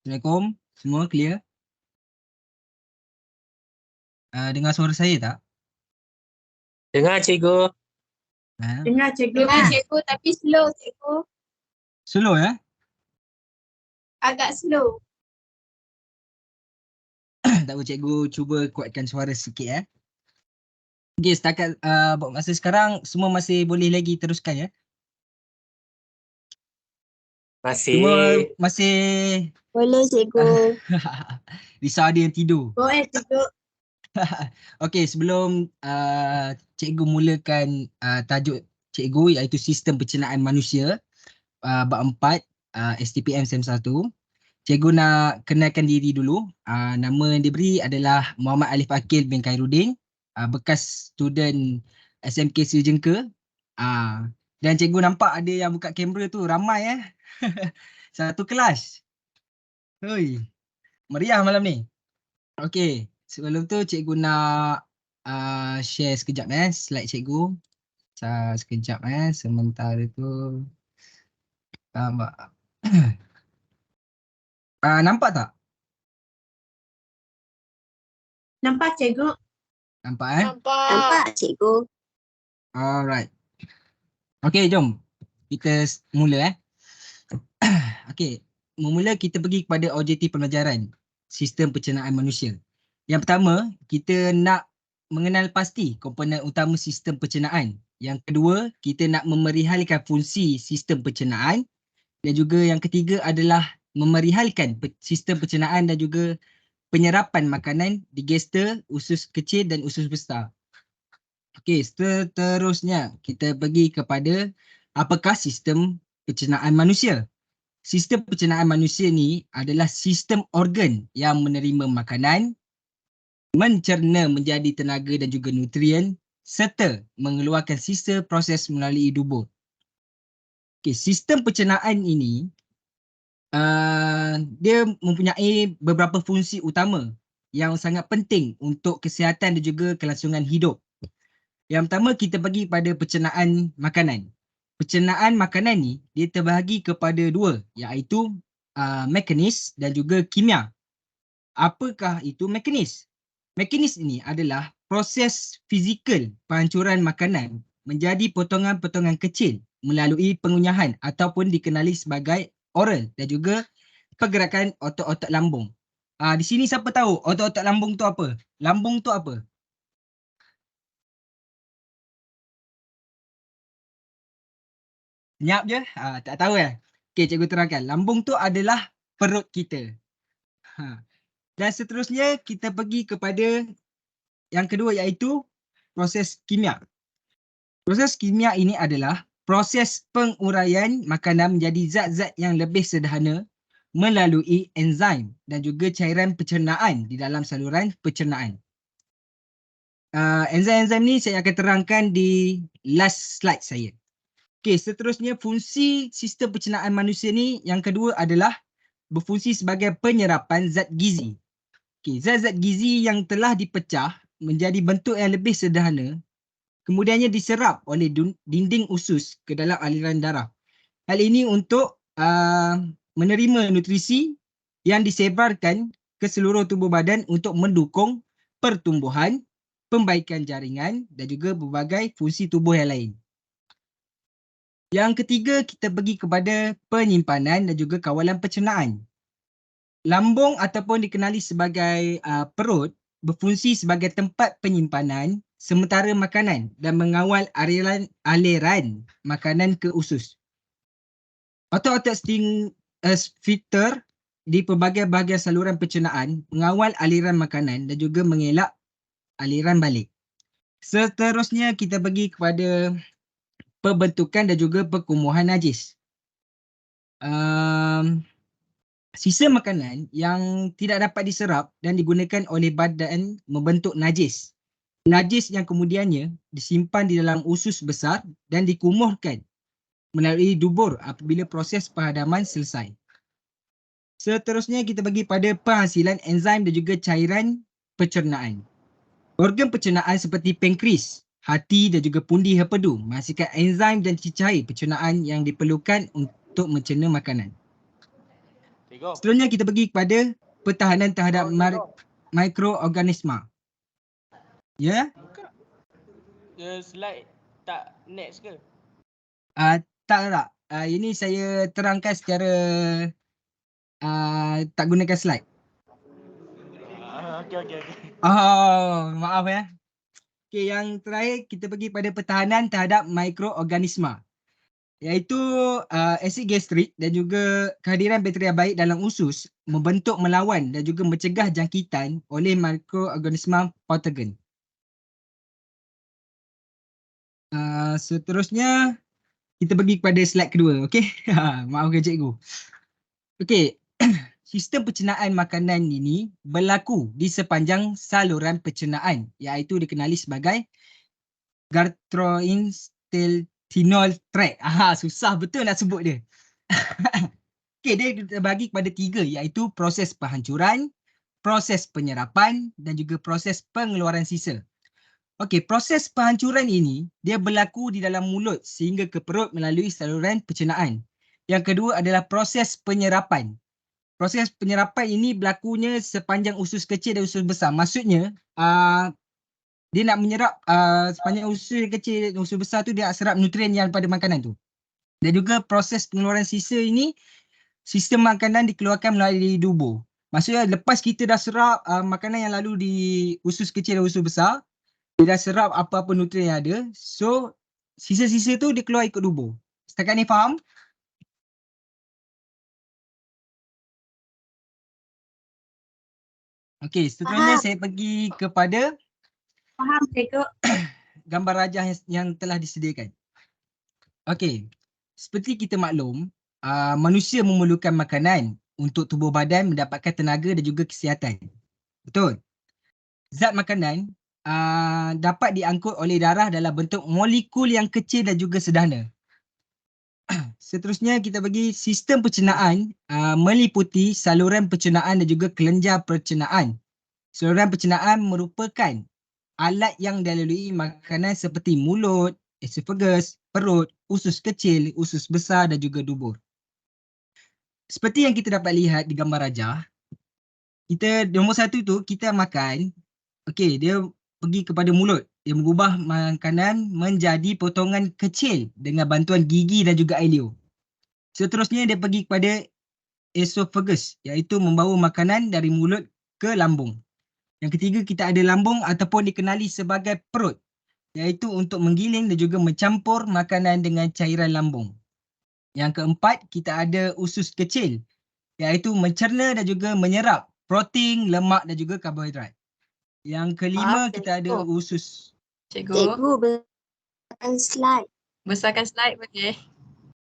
Assalamualaikum. Semua clear? Dengar suara saya tak? Dengar cikgu. Dengar cikgu. Dengar cikgu tapi slow cikgu. Slow ya? Agak slow. Tak apa, cikgu cuba kuatkan suara sikit ya. Okay, setakat buat masa sekarang semua masih boleh lagi teruskan ya. Semua Masih. masih Boleh cikgu. risau ada yang tidur. Boleh cikgu. Okey, sebelum cikgu mulakan tajuk cikgu iaitu sistem pencernaan manusia bab 4 STPM SEM 1. Cikgu nak kenalkan diri dulu. Nama yang diberi adalah Muhammad Alif Akil bin Khairuddin, bekas student SMK Sijengka. Dan cikgu nampak ada yang buka kamera tu ramai ya. Satu kelas. Hoi. Meriah malam ni. Okey, sebelum tu cikgu nak share sekejap slide cikgu. Sekejap sementara tu. Nampak tak? Nampak cikgu? Nampak Nampak cikgu. Alright. Okey, jom. Kita mula Okey, memula kita pergi kepada objektif pembelajaran sistem pencernaan manusia. Yang pertama, kita nak mengenal pasti komponen utama sistem pencernaan. Yang kedua, kita nak memerihalkan fungsi sistem pencernaan. Dan juga yang ketiga adalah memerihalkan sistem pencernaan dan juga penyerapan makanan, digester, usus kecil dan usus besar. Okey, seterusnya kita pergi kepada apakah sistem pencernaan manusia. Sistem pencernaan manusia ni adalah sistem organ yang menerima makanan, mencerna menjadi tenaga dan juga nutrien serta mengeluarkan sisa proses melalui dubur. Okey, sistem pencernaan ini dia mempunyai beberapa fungsi utama yang sangat penting untuk kesihatan dan juga kelangsungan hidup. Yang pertama, kita pergi pada pencernaan makanan. Pencernaan makanan ni dia terbahagi kepada dua, iaitu mekanis dan juga kimia. Apakah itu mekanis? Mekanis ini adalah proses fizikal penghancuran makanan menjadi potongan-potongan kecil melalui pengunyahan ataupun dikenali sebagai oral dan juga pergerakan otot-otot lambung. Di sini siapa tahu otot-otot lambung tu apa? Lambung tu apa? Senyap je? Tak tahu Okey, cikgu terangkan. Lambung tu adalah perut kita. Dan seterusnya kita pergi kepada yang kedua iaitu proses kimia. Proses kimia ini adalah proses penguraian makanan menjadi zat-zat yang lebih sederhana melalui enzim dan juga cairan pencernaan di dalam saluran pencernaan. Enzim-enzim ni saya akan terangkan di last slide saya. Okey, seterusnya fungsi sistem pencernaan manusia ni yang kedua adalah berfungsi sebagai penyerapan zat gizi. Okey, zat-zat gizi yang telah dipecah menjadi bentuk yang lebih sederhana kemudiannya diserap oleh dinding usus ke dalam aliran darah. Hal ini untuk menerima nutrisi yang disebarkan ke seluruh tubuh badan untuk mendukung pertumbuhan, pembaikan jaringan dan juga berbagai fungsi tubuh yang lain. Yang ketiga, kita pergi kepada penyimpanan dan juga kawalan pencernaan. Lambung ataupun dikenali sebagai perut berfungsi sebagai tempat penyimpanan sementara makanan dan mengawal aliran makanan ke usus. Otot-otot sphincter di pelbagai bahagian saluran pencernaan mengawal aliran makanan dan juga mengelak aliran balik. Seterusnya kita pergi kepada pembentukan dan juga perkumuhan najis. Sisa makanan yang tidak dapat diserap dan digunakan oleh badan membentuk najis. Najis yang kemudiannya disimpan di dalam usus besar dan dikumuhkan melalui dubur apabila proses penghadaman selesai. Seterusnya kita bagi pada penghasilan enzim dan juga cairan pencernaan. Organ pencernaan seperti pankreas, hati dan juga pundi herpedu menghasilkan enzim dan cecair pencernaan yang diperlukan untuk mencerna makanan. Seterusnya kita pergi kepada pertahanan terhadap mikroorganisma. Ya? Slide tak next ke? Tak. Ini saya terangkan secara tak gunakan slide. Okey. Oh, maaf ya. Okey, yang terakhir kita pergi pada pertahanan terhadap mikroorganisma, iaitu asid gastrik dan juga kehadiran bakteria baik dalam usus membentuk, melawan dan juga mencegah jangkitan oleh mikroorganisma patogen. Seterusnya kita pergi kepada slide kedua, okey. Maafkan cikgu. Okey. Sistem pencernaan makanan ini berlaku di sepanjang saluran pencernaan, iaitu dikenali sebagai gastrointestinal tract. Susah betul nak sebut dia. Okey, dia terbagi kepada 3, iaitu proses penghancuran, proses penyerapan dan juga proses pengeluaran sisa. Okey, proses penghancuran ini dia berlaku di dalam mulut sehingga ke perut melalui saluran pencernaan. Yang kedua adalah proses penyerapan. Proses penyerapan ini berlakunya sepanjang usus kecil dan usus besar. Maksudnya, dia nak menyerap sepanjang usus kecil dan usus besar tu dia nak serap nutrien yang pada makanan tu. Dan juga proses pengeluaran sisa ini, sistem makanan dikeluarkan melalui dubur. Maksudnya lepas kita dah serap makanan yang lalu di usus kecil dan usus besar, dia dah serap apa-apa nutrien yang ada. So, sisa-sisa tu dia keluar ikut dubur. Setakat ni faham? Okey, seterusnya saya pergi kepada Faham cikgu. gambar rajah yang telah disediakan. Okey, seperti kita maklum, manusia memerlukan makanan untuk tubuh badan mendapatkan tenaga dan juga kesihatan. Betul? Zat makanan dapat diangkut oleh darah dalam bentuk molekul yang kecil dan juga sederhana. Seterusnya kita bagi sistem pencernaan meliputi saluran pencernaan dan juga kelenjar pencernaan. Saluran pencernaan merupakan alat yang dilalui makanan seperti mulut, esophagus, perut, usus kecil, usus besar dan juga dubur. Seperti yang kita dapat lihat di gambar rajah, kita nombor 1 tu kita makan, okey, dia pergi kepada mulut. Dia mengubah makanan menjadi potongan kecil dengan bantuan gigi dan juga air liur. Seterusnya dia pergi kepada esophagus, iaitu membawa makanan dari mulut ke lambung. Yang ketiga kita ada lambung ataupun dikenali sebagai perut, iaitu untuk menggiling dan juga mencampur makanan dengan cairan lambung. Yang keempat kita ada usus kecil, iaitu mencerna dan juga menyerap protein, lemak dan juga karbohidrat. Yang kelima kita ada usus. Cikgu, besarkan slide. Besarkan slide boleh.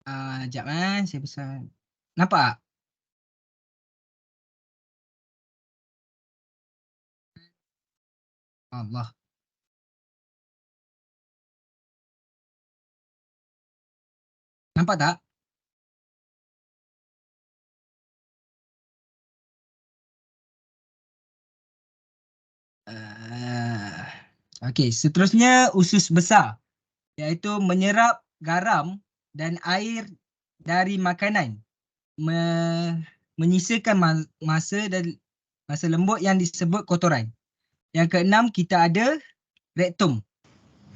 Sekejap saya besar. Nampak? Allah. Nampak tak? Okey, seterusnya usus besar, iaitu menyerap garam dan air dari makanan, menyisakan masa lembut yang disebut kotoran. Yang keenam kita ada rektum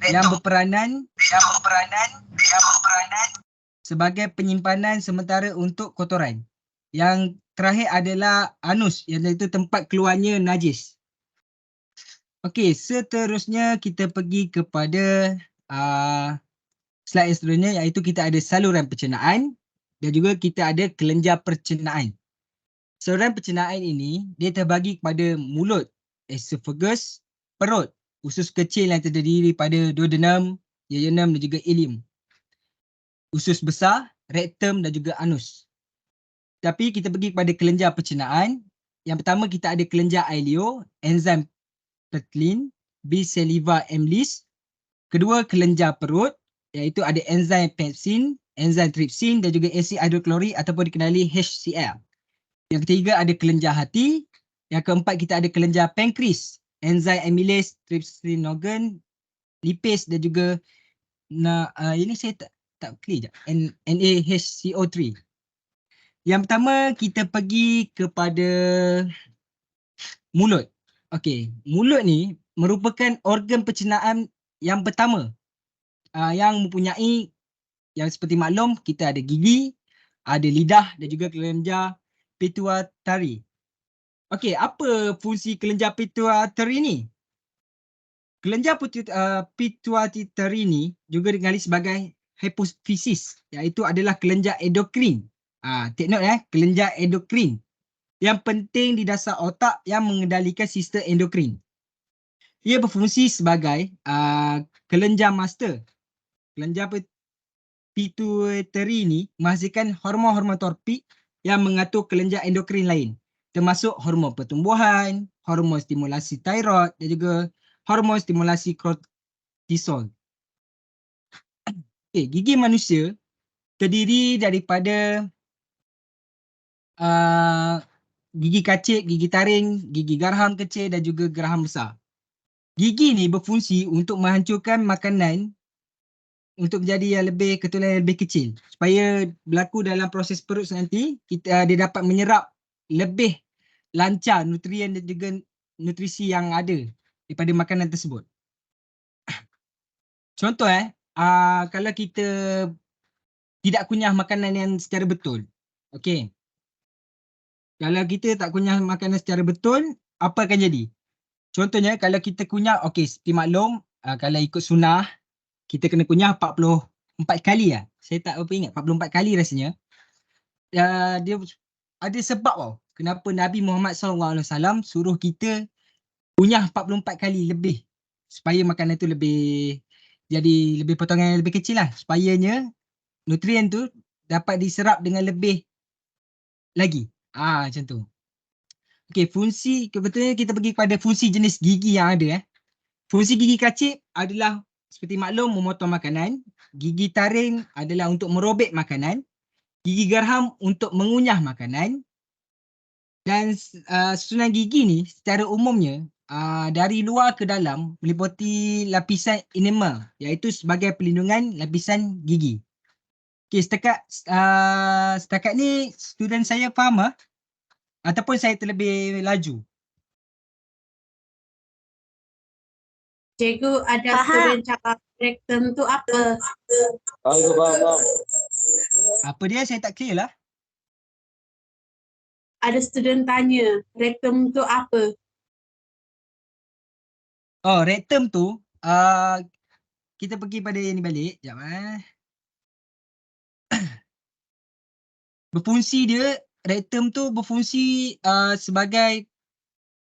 yang berperanan sebagai penyimpanan sementara untuk kotoran. Yang terakhir adalah anus, iaitu tempat keluarnya najis. Okey, seterusnya kita pergi kepada slide yang seterusnya, iaitu kita ada saluran pencernaan dan juga kita ada kelenjar pencernaan. Saluran pencernaan ini dia terbagi kepada mulut, esophagus, perut, usus kecil yang terdiri pada duodenum, yeyunum dan juga ileum. Usus besar, rektum dan juga anus. Tapi kita pergi kepada kelenjar pencernaan. Yang pertama kita ada kelenjar air liur, enzim pectin, B saliva amylase. Kedua kelenjar perut, iaitu ada enzim pepsin, enzim trypsin dan juga asid hidroklorik ataupun dikenali HCl. Yang ketiga ada kelenjar hati. Yang keempat kita ada kelenjar pankreas, enzim amylase, trypsinogen, lipase dan juga ini saya tak clear je, NaHCO3. Yang pertama kita pergi kepada mulut. Okey, mulut ni merupakan organ pencernaan yang pertama yang mempunyai, yang seperti maklum kita ada gigi, ada lidah dan juga kelenjar pituitary. Okey, apa fungsi kelenjar pituitary ni? Kelenjar pituitary ni juga dikenali sebagai hypofisis, iaitu adalah kelenjar endokrin. Take note kelenjar endokrin yang penting di dasar otak yang mengendalikan sistem endokrin. Ia berfungsi sebagai kelenjar master. Kelenjar pituitary ni menghasilkan hormon-hormon tropik yang mengatur kelenjar endokrin lain, termasuk hormon pertumbuhan, hormon stimulasi thyroid dan juga hormon stimulasi kortisol. Okay, gigi manusia terdiri daripada gigi kacip, gigi taring, gigi geraham kecil dan juga geraham besar. Gigi ni berfungsi untuk menghancurkan makanan untuk menjadi yang lebih ketulan yang lebih kecil supaya berlaku dalam proses perut nanti dia dapat menyerap lebih lancar nutrien dan juga nutrisi yang ada daripada makanan tersebut. Contoh kalau kita tidak kunyah makanan yang secara betul. Okey. Kalau kita tak kunyah makanan secara betul, apa akan jadi? Contohnya kalau kita kunyah, okey, seperti maklum kalau ikut sunnah kita kena kunyah 44 kali lah. Saya tak apa ingat 44 kali rasanya. Dia ada sebab tau. Kenapa Nabi Muhammad SAW suruh kita kunyah 44 kali lebih supaya makanan tu lebih jadi lebih potongan yang lebih kecil lah, supayanya nutrien tu dapat diserap dengan lebih lagi. Macam tu. Okey, fungsi kebetulnya kita pergi kepada fungsi jenis gigi yang ada. Fungsi gigi kacip adalah seperti maklum memotong makanan, gigi taring adalah untuk merobek makanan, gigi geraham untuk mengunyah makanan, dan susunan gigi ni secara umumnya dari luar ke dalam meliputi lapisan enamel, iaitu sebagai pelindungan lapisan gigi. Okey, setakat ni student saya faham ataupun saya terlebih laju? Cikgu, ada Faham. student cakap rektum tu apa? Faham. Apa dia? Saya tak clear lah. Ada student tanya, rektum tu apa? Oh, rectum tu kita pergi pada yang ni balik. Sekejap Berfungsi dia, rectum tu berfungsi sebagai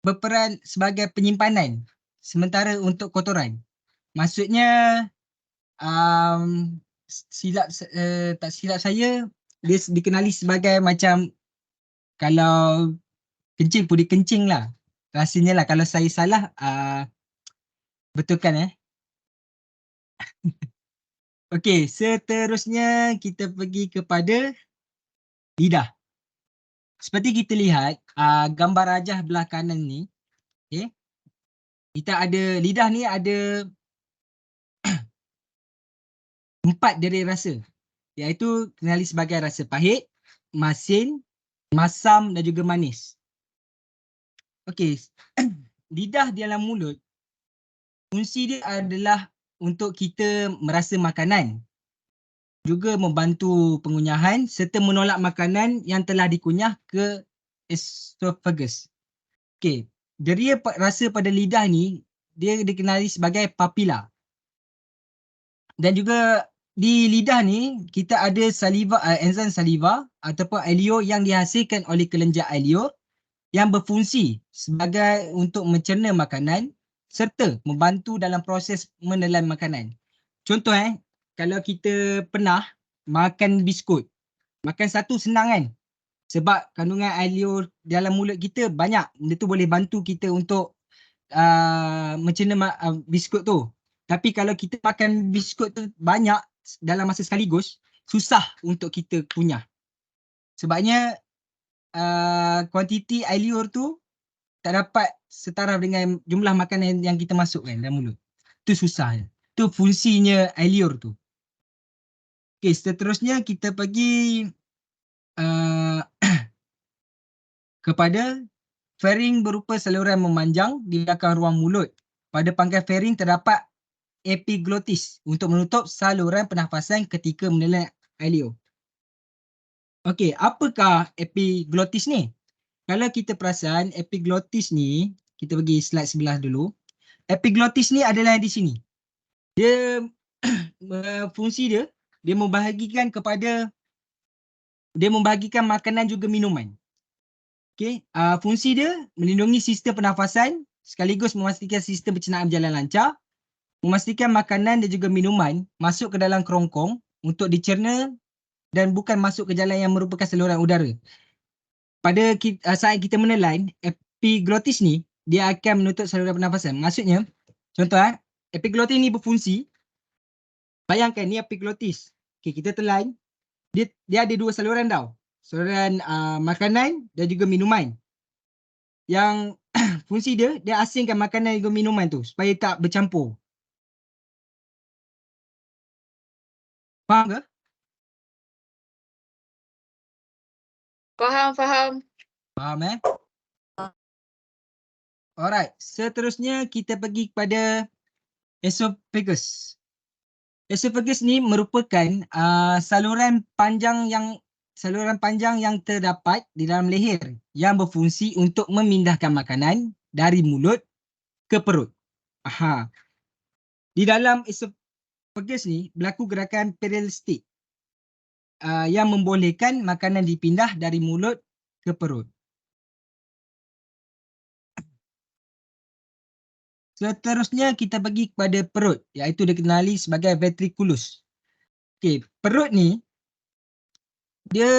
berperan sebagai penyimpanan sementara untuk kotoran. Maksudnya tak silap saya, dia dikenali sebagai macam kalau kencing pun dikencing lah. Rasanya lah, kalau saya salah betulkan Okey, seterusnya kita pergi kepada lidah. Seperti kita lihat gambar rajah belah kanan ni, okey. Kita ada lidah ni ada 4 derai rasa, iaitu kenali sebagai rasa pahit, masin, masam dan juga manis. Okey, lidah di dalam mulut, fungsi dia adalah untuk kita merasa makanan, juga membantu pengunyahan serta menolak makanan yang telah dikunyah ke esophagus. Okey, deria rasa pada lidah ni dia dikenali sebagai papila. Dan juga di lidah ni kita ada saliva, enzim saliva ataupun alio yang dihasilkan oleh kelenjar alio yang berfungsi sebagai untuk mencerna makanan serta membantu dalam proses menelan makanan. Contoh kalau kita pernah makan biskut, makan satu senang kan? Sebab kandungan alio dalam mulut kita banyak. Dia tu boleh bantu kita untuk mencerna biskut tu. Tapi kalau kita makan biskut tu banyak dalam masa sekaligus, susah untuk kita kunyah. Sebabnya kuantiti alio tu tak dapat setaraf dengan jumlah makanan yang kita masukkan dalam mulut. Tu susah. Tu fungsinya alio tu. Okey, seterusnya kita pergi kepada faring berupa saluran memanjang di belakang ruang mulut. Pada pangkal faring terdapat epiglottis untuk menutup saluran pernafasan ketika menelan air liur. Okey, apakah epiglottis ni? Kalau kita perasan epiglottis ni, kita pergi slide sebelah dulu. Epiglottis ni adalah di sini. Dia fungsi dia membahagikan makanan juga minuman. Okey, fungsi dia melindungi sistem pernafasan sekaligus memastikan sistem pencernaan berjalan lancar, memastikan makanan dan juga minuman masuk ke dalam kerongkong untuk dicerna dan bukan masuk ke jalan yang merupakan saluran udara. Pada saat kita menelan, epiglottis ni dia akan menutup saluran pernafasan. Maksudnya, contoh epiglottis ni berfungsi. Bayangkan ni epiglottis. Okey, kita telan, dia ada dua saluran tau. Saluran makanan dan juga minuman. Yang fungsi dia asingkan makanan dan juga minuman tu supaya tak bercampur. Faham ke? Faham. Faham Alright, seterusnya kita pergi kepada esophagus. Esophagus ni merupakan saluran panjang yang terdapat di dalam leher yang berfungsi untuk memindahkan makanan dari mulut ke perut. Di dalam esophagus ni berlaku gerakan peristaltik yang membolehkan makanan dipindah dari mulut ke perut. Seterusnya kita pergi kepada perut, iaitu dikenali sebagai ventriculus. Okey, perut ni dia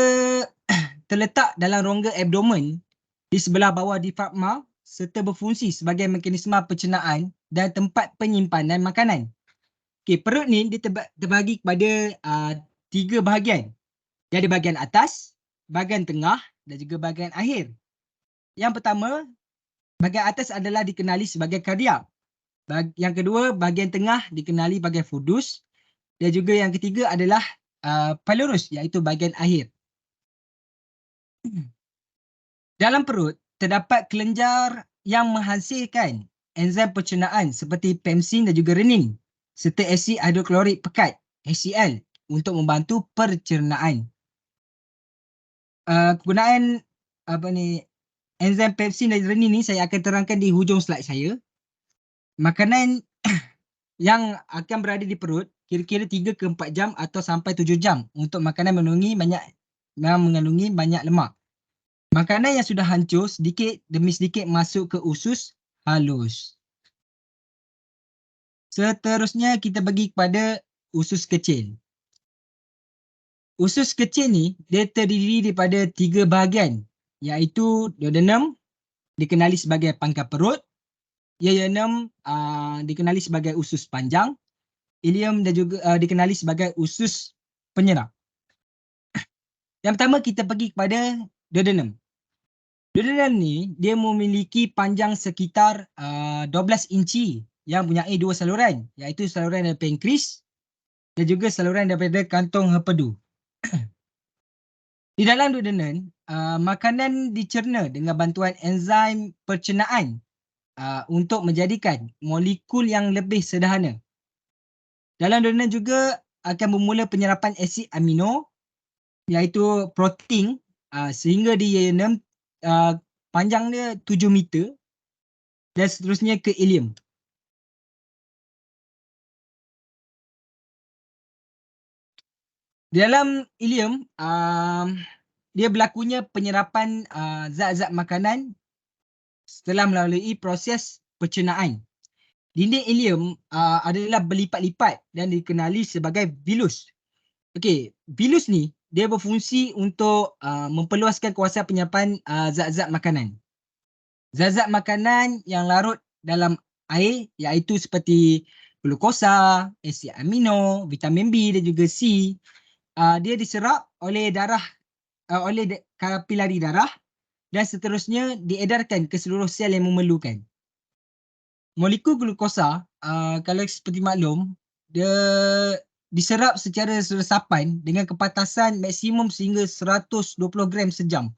terletak dalam rongga abdomen di sebelah bawah diafragma serta berfungsi sebagai mekanisme pencernaan dan tempat penyimpanan makanan. Okey, perut ni dia terbahagi kepada 3 bahagian. Dia ada bahagian atas, bahagian tengah dan juga bahagian akhir. Yang pertama, bahagian atas adalah dikenali sebagai kardiak. Yang kedua, bahagian tengah dikenali sebagai fundus. Dan juga yang ketiga adalah pylorus, iaitu bahagian akhir. Dalam perut, terdapat kelenjar yang menghasilkan enzim pencernaan seperti pepsin dan juga renin serta asid hidroklorik pekat, HCl, untuk membantu pencernaan. Kegunaan enzim pepsin dan renin ni saya akan terangkan di hujung slide saya. Makanan yang akan berada di perut kira-kira 3 ke 4 jam atau sampai 7 jam untuk makanan mengandungi banyak lemak. Makanan yang sudah hancur sedikit demi sedikit masuk ke usus halus. Seterusnya kita pergi kepada usus kecil. Usus kecil ni dia terdiri daripada 3 bahagian, iaitu duodenum dikenali sebagai pangkal perut, ileum dikenali sebagai usus panjang, ileum dan juga dikenali sebagai usus penyerap. Yang pertama kita pergi kepada duodenum. Duodenum ni dia memiliki panjang sekitar 12 inci yang mempunyai 2 saluran, iaitu saluran dari pankreas dan juga saluran daripada kantong empedu. Di dalam duodenum, makanan dicerna dengan bantuan enzim pencernaan untuk menjadikan molekul yang lebih sederhana. Dalam duodenum juga akan bermula penyerapan asid amino iaitu protein sehingga di duodenum panjang dia 7 meter dan seterusnya ke ileum. Dalam ileum dia berlakunya penyerapan zat-zat makanan setelah melalui proses pencernaan. Dinding ileum adalah berlipat-lipat dan dikenali sebagai vilus. Okey, vilus ni dia berfungsi untuk memperluaskan kuasa penyerapan zat-zat makanan. Zat-zat makanan yang larut dalam air iaitu seperti glukosa, asid amino, vitamin B dan juga C. Dia diserap oleh kapilari darah dan seterusnya diedarkan ke seluruh sel yang memerlukan. Molekul glukosa, kalau seperti maklum, dia diserap secara resapan dengan kepatasan maksimum sehingga 120 gram sejam.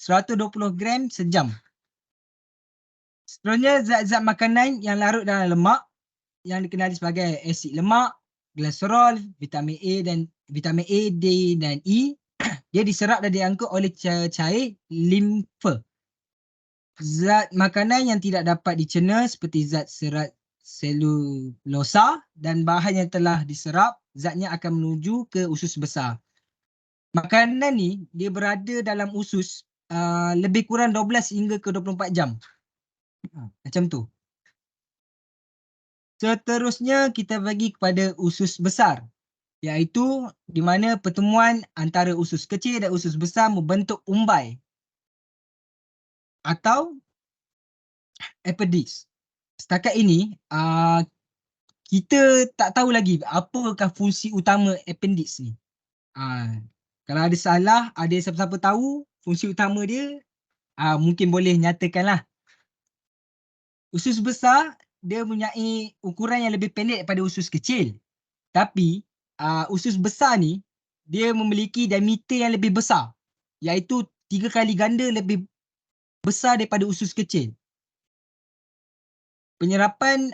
120 gram sejam. Seterusnya zat-zat makanan yang larut dalam lemak yang dikenali sebagai asid lemak, glycerol, vitamin A, D dan E. Dia diserap dan diangkut oleh cair limfa. Zat makanan yang tidak dapat dicerna seperti zat serat selulosa dan bahan yang telah diserap, zatnya akan menuju ke usus besar. Makanan ni dia berada dalam usus lebih kurang 12 hingga ke 24 jam. Macam tu. Seterusnya kita bagi kepada usus besar, iaitu di mana pertemuan antara usus kecil dan usus besar membentuk umbai atau appendix. Setakat ini kita tak tahu lagi apakah fungsi utama appendix ni. Kalau ada salah, ada siapa-siapa tahu fungsi utama dia, mungkin boleh nyatakanlah. Usus besar dia mempunyai ukuran yang lebih pendek daripada usus kecil. Tapi usus besar ni dia memiliki diameter yang lebih besar, iaitu 3 kali ganda lebih besar daripada usus kecil. Penyerapan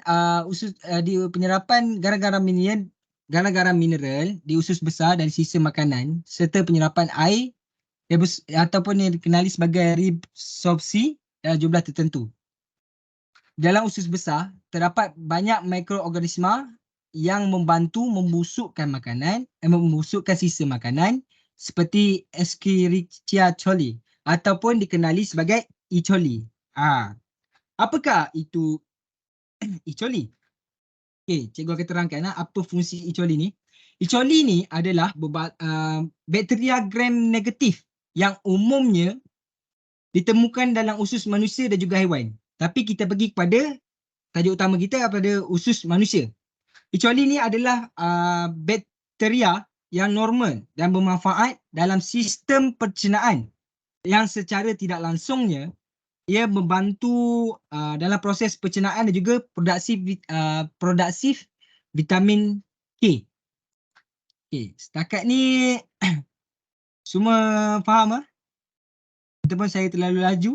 penyerapan garam-garam mineral di usus besar dan sisa makanan serta penyerapan air ataupun yang dikenali sebagai reabsorpsi dalam jumlah tertentu. Dalam usus besar terdapat banyak mikroorganisma yang membantu membusukkan sisa makanan seperti Escherichia coli ataupun dikenali sebagai E. coli. Apakah itu E. coli? Okey, cikgu akan terangkan apa fungsi E. coli ni. E. coli ni adalah bakteria gram negatif yang umumnya ditemukan dalam usus manusia dan juga haiwan. Tapi kita pergi kepada tajuk utama kita pada usus manusia. E. coli ni adalah bakteria yang normal dan bermanfaat dalam sistem pencernaan yang secara tidak langsungnya ia membantu dalam proses pencernaan dan juga produksi vitamin K. Okay, setakat ni semua faham ataupun saya terlalu laju?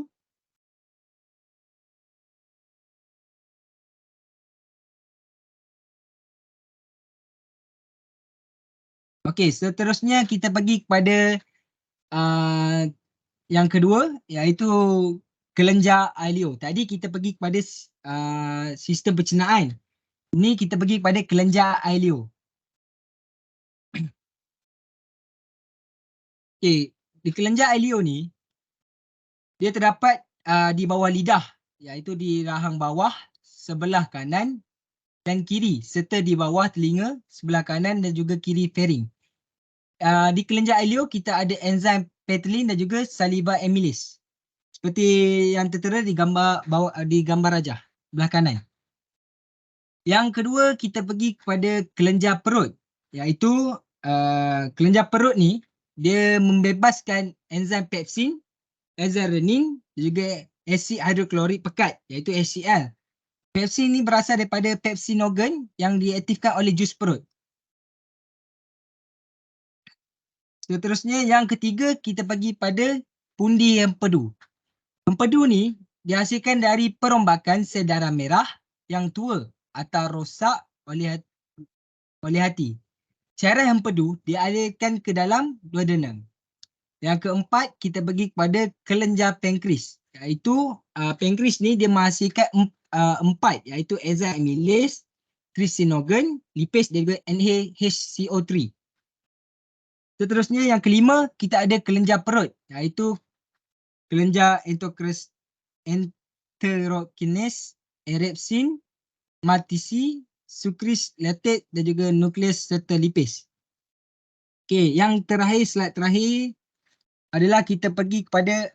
Okey, seterusnya kita pergi kepada yang kedua, iaitu kelenjar ileo. Tadi kita pergi kepada sistem pencernaan. Ni kita pergi kepada kelenjar ileo. Okey, di kelenjar ileo ni dia terdapat di bawah lidah, iaitu di rahang bawah sebelah kanan dan kiri serta di bawah telinga sebelah kanan dan juga kiri faring. Di kelenjar ileo kita ada enzim petrelin dan juga saliva amylase. Seperti yang tertera di gambar rajah belah kanan. Yang kedua kita pergi kepada kelenjar perut, iaitu kelenjar perut ni dia membebaskan enzim pepsin, enzim renin dan juga asid hidroklorik pekat iaitu HCl. Pepsin ni berasal daripada pepsinogen yang diaktifkan oleh jus perut. Seterusnya yang ketiga kita pergi pada pundi empedu. Empedu ni dihasilkan dari perombakan sel darah merah yang tua atau rosak oleh hati. Cairan empedu dialirkan ke dalam duodenum. Yang keempat kita pergi kepada kelenjar pankreas, iaitu pankreas ni dia menghasilkan 4 iaitu enzim amylase, trisinogen, lipase dan juga NHCO3. Seterusnya yang kelima kita ada kelenjar perut, iaitu kelenjar enterokinase, erepsin, maltisi, sukris, lactate dan juga nukleus serta lipase. Okey, yang terakhir, slide terakhir adalah kita pergi kepada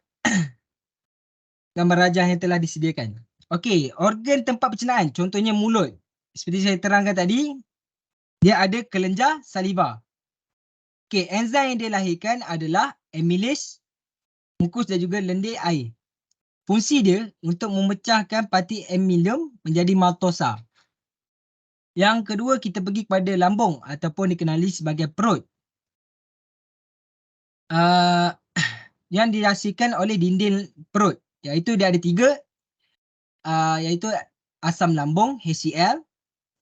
gambar rajah yang telah disediakan. Okey, organ tempat pencernaan, contohnya mulut. Seperti saya terangkan tadi, dia ada kelenjar saliva. Okey, enzim yang dilahirkan adalah amylase, mukus dan juga lendir air. Fungsi dia untuk memecahkan parti amylium menjadi maltosa. Yang kedua kita pergi kepada lambung ataupun dikenali sebagai perut. yang dihasilkan oleh dinding perut. Iaitu dia ada 3, iaitu asam lambung HCl,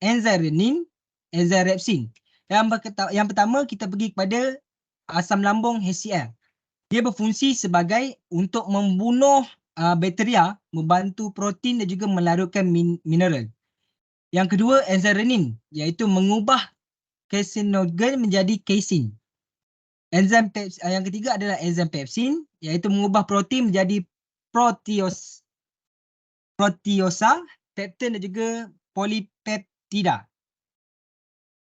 enzim renin, enzim repsin. Yang pertama kita pergi kepada asam lambung HCl. Dia berfungsi sebagai untuk membunuh bakteria, membantu protein dan juga melarutkan mineral. Yang kedua enzim renin, iaitu mengubah carcinogen menjadi casein. Yang ketiga adalah enzim pepsin, iaitu mengubah protein menjadi proteosa, peptin dan juga polipeptida.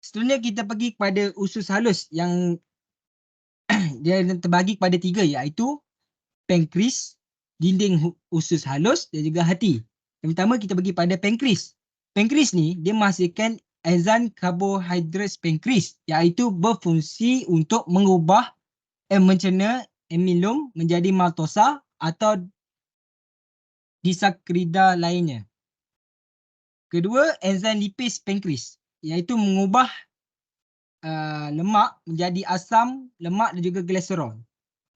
Seterusnya kita pergi kepada usus halus yang dia terbagi kepada 3, iaitu pankreas, dinding usus halus dan juga hati. Yang pertama kita pergi pada pankreas. Pankreas ni dia menghasilkan enzim karbohidrat pankreas, iaitu berfungsi untuk mengubah mencerna amilum menjadi maltosa atau disakrida lainnya. Kedua, enzim lipase pankreas, iaitu mengubah lemak menjadi asam lemak dan juga glycerol.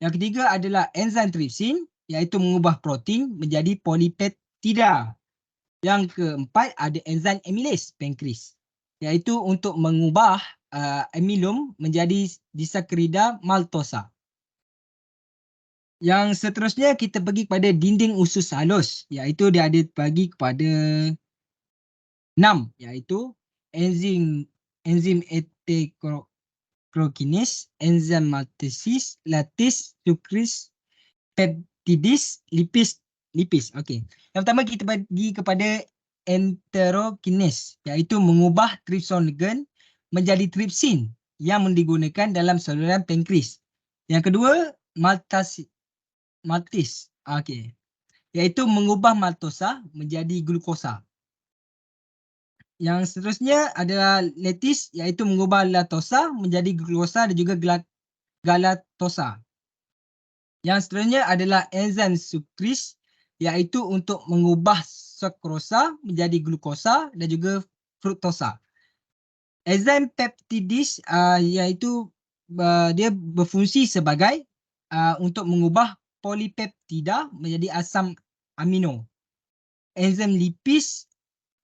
Yang ketiga adalah enzim trypsin, iaitu mengubah protein menjadi polipeptida. Yang keempat ada enzim amylase pankreas, iaitu untuk mengubah amilum menjadi disakrida maltosa. Yang seterusnya kita pergi kepada dinding usus halus, iaitu dia ada bagi kepada 6, iaitu enzim ethylcrokinase, enzim maltase, lactase, sucrase, peptidase, lipase. Okey. Yang pertama kita pergi kepada enterokinase, iaitu mengubah trypsinogen menjadi trypsin yang digunakan dalam saluran pankreas. Yang kedua, maltase, iaitu mengubah maltosa menjadi glukosa. Yang seterusnya adalah lactase, iaitu mengubah lactosa menjadi glukosa dan juga galactosa. Yang seterusnya adalah enzim sucrase, iaitu untuk mengubah sakrosa menjadi glukosa dan juga fruktosa. Enzim peptidase iaitu dia berfungsi sebagai untuk mengubah polipeptida menjadi asam amino. Enzim lipase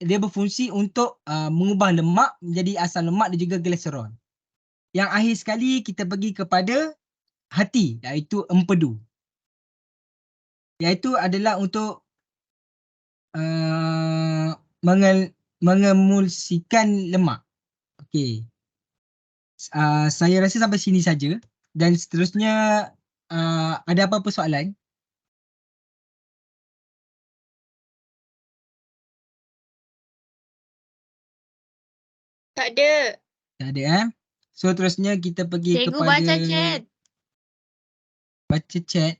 dia berfungsi untuk mengubah lemak menjadi asam lemak dan juga glycerol. Yang akhir sekali kita pergi kepada hati, iaitu empedu. Iaitu adalah untuk mengemulsikan lemak. Okey. Saya rasa sampai sini saja dan seterusnya ada apa-apa soalan? Tak ada. Tak ada So terusnya kita pergi Cikgu kepada baca chat. baca chat.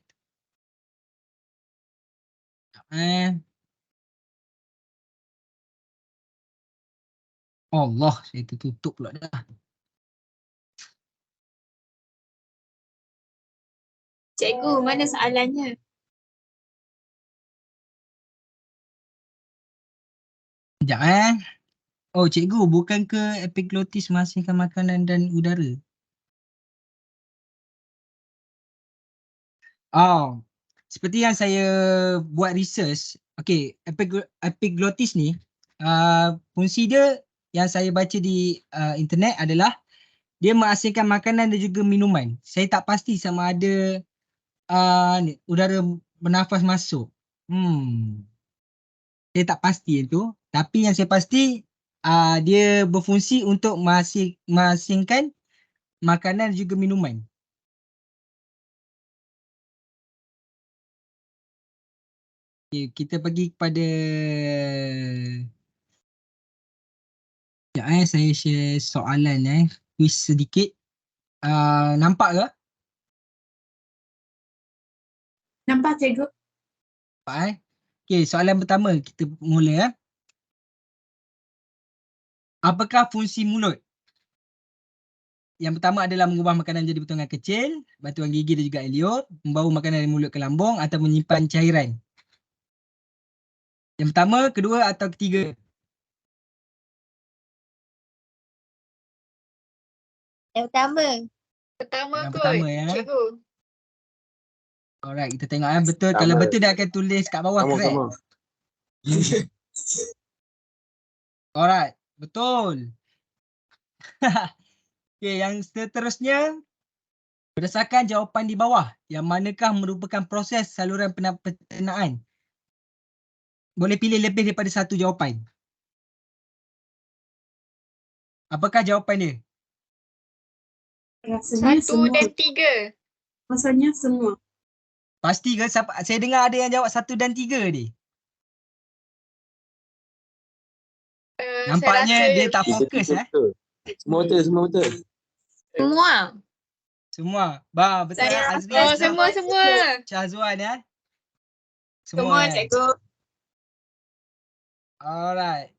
Allah, saya tertutup pula dah. Cikgu, mana soalannya? Sekejap Oh cikgu, bukan ke epiglottis menghasilkan makanan dan udara? Oh, seperti yang saya buat research, okey, epiglottis ni fungsi dia yang saya baca di internet adalah dia menghasilkan makanan dan juga minuman. Saya tak pasti sama ada udara bernafas masuk. Saya tak pasti itu, tapi yang saya pasti dia berfungsi untuk menghasilkan makanan dan juga minuman. Okay, kita pergi kepada sekejap saya share soalan quiz sedikit. Nampak ke? Nampak cikgu? Nampak Okay, soalan pertama kita mula Apakah fungsi mulut? Yang pertama adalah mengubah makanan menjadi potongan kecil, batuan gigi dan juga eliot, membawa makanan dari mulut ke lambung atau menyimpan cairan. Yang pertama, kedua atau ketiga? Yang pertama. Pertama Yang kot, pertama cikgu. Alright, kita tengok betul. Sama. Kalau betul dia akan tulis kat bawah, Sama, correct. sama. Alright, betul. Okay, yang seterusnya. Berdasarkan jawapan di bawah, yang manakah merupakan proses saluran pencernaan? Boleh pilih lebih daripada satu jawapan. Apakah jawapan dia? Rasanya 1 semua. dan 3. Rasanya semua. Pasti ke? Saya dengar ada yang jawab 1 dan 3 ni. Nampaknya Saya rasa dia tak fokus Betul. Semua betul, semua betul. semua. Semua. Betul Saya Azri. Oh, rasa semua. Syahzuan ya. Semua, eh. cikgu. Alright.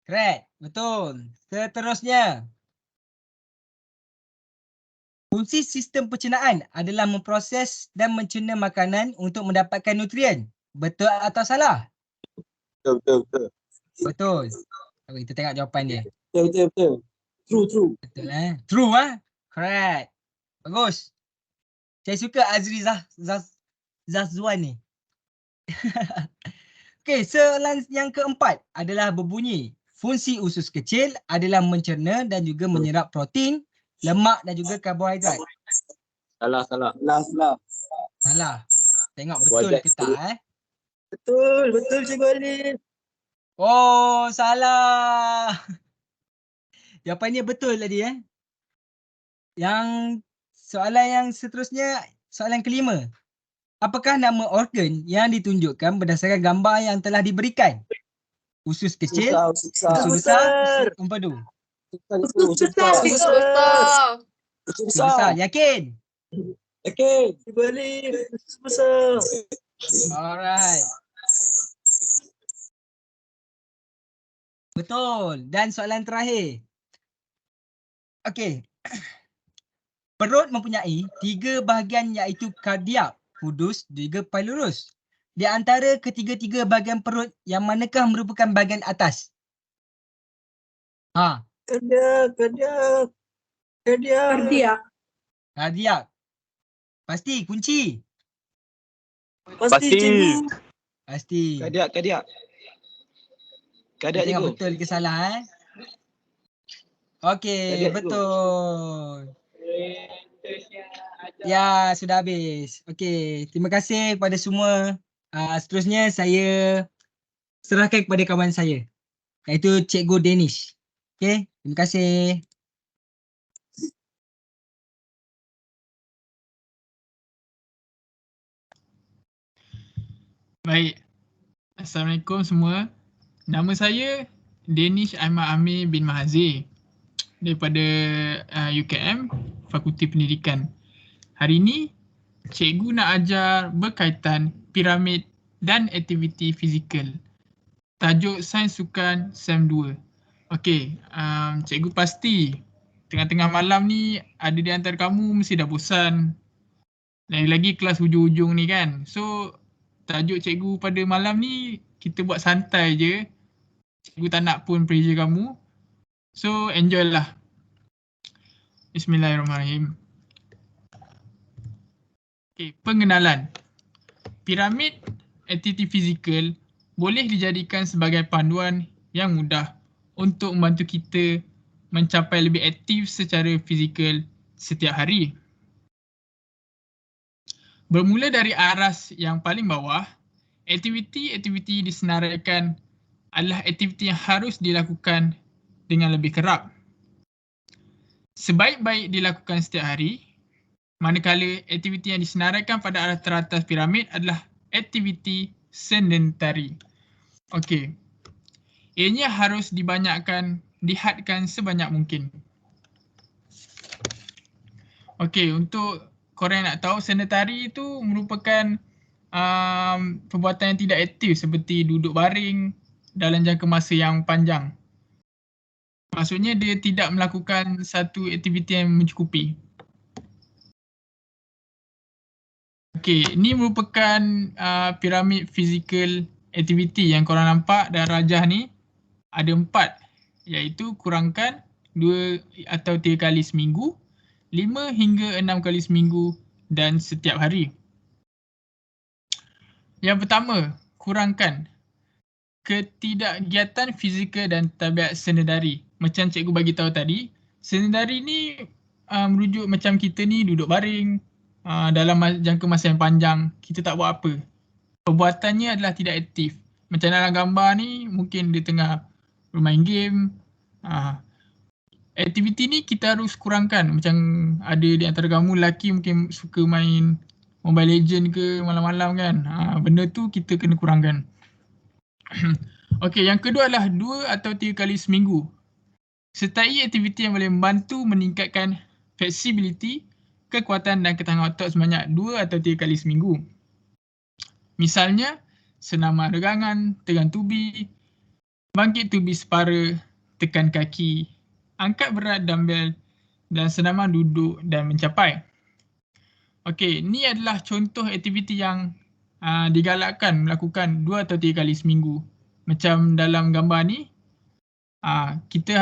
Correct. Betul. Seterusnya. Fungsi sistem pencernaan adalah memproses dan mencerna makanan untuk mendapatkan nutrien. Betul atau salah? Betul. Betul. Okay, kita tengok jawapan dia. Betul. True. Betul True Correct. Bagus. Saya suka Azri Zazzuan ni. Okey, soalan yang keempat adalah berbunyi. Fungsi usus kecil adalah mencerna dan juga menyerap protein, lemak dan juga karbohidrat. Salah. Salah. Tengok betul Wajib ke tak Betul Cikgu Alif. Oh, salah. Jawapannya betul tadi Yang soalan yang seterusnya, soalan kelima. Apakah nama organ yang ditunjukkan berdasarkan gambar yang telah diberikan? Usus kecil, Susah. usus besar, empedu. Usus besar. Usus besar. Usus besar, yakin? Okey, Cikgu Alif. Besar. Alright. Betul. Dan soalan terakhir. Okey. Perut mempunyai 3 bahagian iaitu kardiak, kudus, juga pylorus. Di antara ketiga-tiga bahagian perut, yang manakah merupakan bahagian atas? Kardiak. Kardiak. Pasti, kunci. Pasti Cikgu. Pasti. Kardiak. Kita tengok Cikgu. betul ke salah Okey, Kardiak, Cikgu. betul. Ya, sudah habis. Okey, terima kasih kepada semua. Seterusnya saya serahkan kepada kawan saya, iaitu Cikgu Danish. Okey, terima kasih. Baik. Assalamualaikum semua. Nama saya Danish Ahmad Amir bin Mahazir daripada UKM, Fakulti Pendidikan. Hari ini, cikgu nak ajar berkaitan piramid dan aktiviti fizikal. Tajuk Sains Sukan SEM 2. Okey, cikgu pasti tengah-tengah malam ni ada di antara kamu mesti dah bosan. Lagi-lagi kelas hujung-hujung ni kan. So, tajuk cikgu pada malam ni kita buat santai je. Cikgu tak nak pun pressure kamu. So, enjoy lah. Bismillahirrahmanirrahim. Okay, pengenalan. Piramid aktiviti fizikal boleh dijadikan sebagai panduan yang mudah untuk membantu kita mencapai lebih aktif secara fizikal setiap hari. Bermula dari aras yang paling bawah, aktiviti-aktiviti disenaraikan adalah aktiviti yang harus dilakukan dengan lebih kerap. Sebaik-baik dilakukan setiap hari, manakala aktiviti yang disenaraikan pada aras teratas piramid adalah aktiviti sedentari. Okey. Ianya harus dihadkan sebanyak mungkin. Okey, untuk korang nak tahu, sedentari itu merupakan perbuatan yang tidak aktif seperti duduk baring dalam jangka masa yang panjang. Maksudnya dia tidak melakukan satu aktiviti yang mencukupi. Okey, ini merupakan piramid physical activity yang korang nampak dan rajah ni ada 4, iaitu kurangkan 2 atau 3 kali seminggu, 5 hingga 6 kali seminggu dan setiap hari. Yang pertama, kurangkan ketidakgiatan fizikal dan tabiat sedentari. Macam cikgu bagi tahu tadi, sedentari ni merujuk macam kita ni duduk baring dalam jangka masa yang panjang, kita tak buat apa. Perbuatannya adalah tidak aktif. Macam dalam gambar ni, mungkin dia tengah bermain game. Aktiviti ni kita harus kurangkan. Macam ada di antara kamu lelaki mungkin suka main Mobile Legend ke malam-malam kan. Benda tu kita kena kurangkan. Okey, yang kedua adalah 2 atau 3 kali seminggu. Sertai aktiviti yang boleh membantu meningkatkan fleksibiliti, kekuatan dan ketahanan otot sebanyak 2 atau 3 kali seminggu. Misalnya, senaman regangan, tegan tubi, bangkit tubi separa, tekan kaki, angkat berat dumbbell dan senaman duduk dan mencapai. Okey, ni adalah contoh aktiviti yang digalakkan melakukan 2 atau 3 kali seminggu. Macam dalam gambar ni, kita